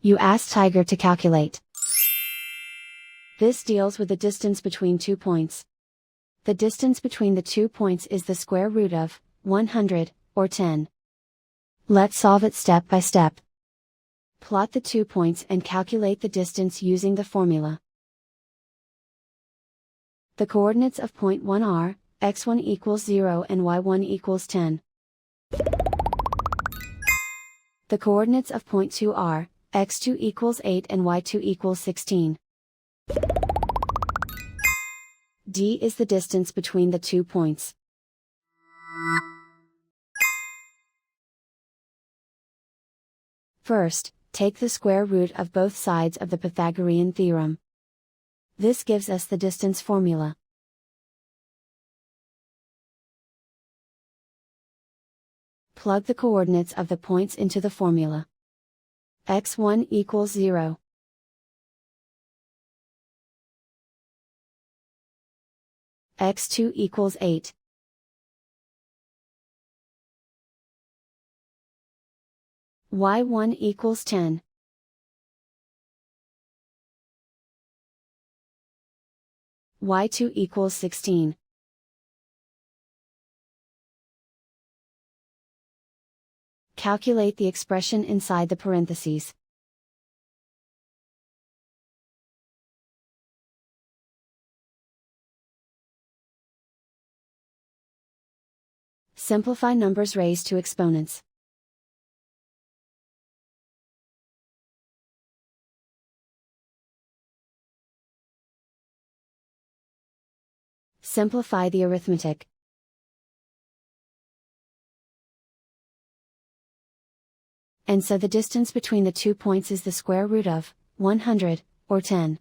You ask Tiger to calculate. This deals with the distance between 2 points. The distance between the 2 points is the square root of 100, or 10. Let's solve it step by step. Plot the 2 points and calculate the distance using the formula. The coordinates of point 1 are, x1 equals 0 and y1 equals 10. The coordinates of point 2 are, x2 equals 8 and y2 equals 16. D is the distance between the 2 points. First, take the square root of both sides of the Pythagorean theorem. This gives us the distance formula. Plug the coordinates of the points into the formula. x1 equals 0. x2 equals 8. y1 equals 10. y2 equals 16. Calculate the expression inside the parentheses. Simplify numbers raised to exponents. Simplify the arithmetic. And so the distance between the 2 points is the square root of 100, or 10.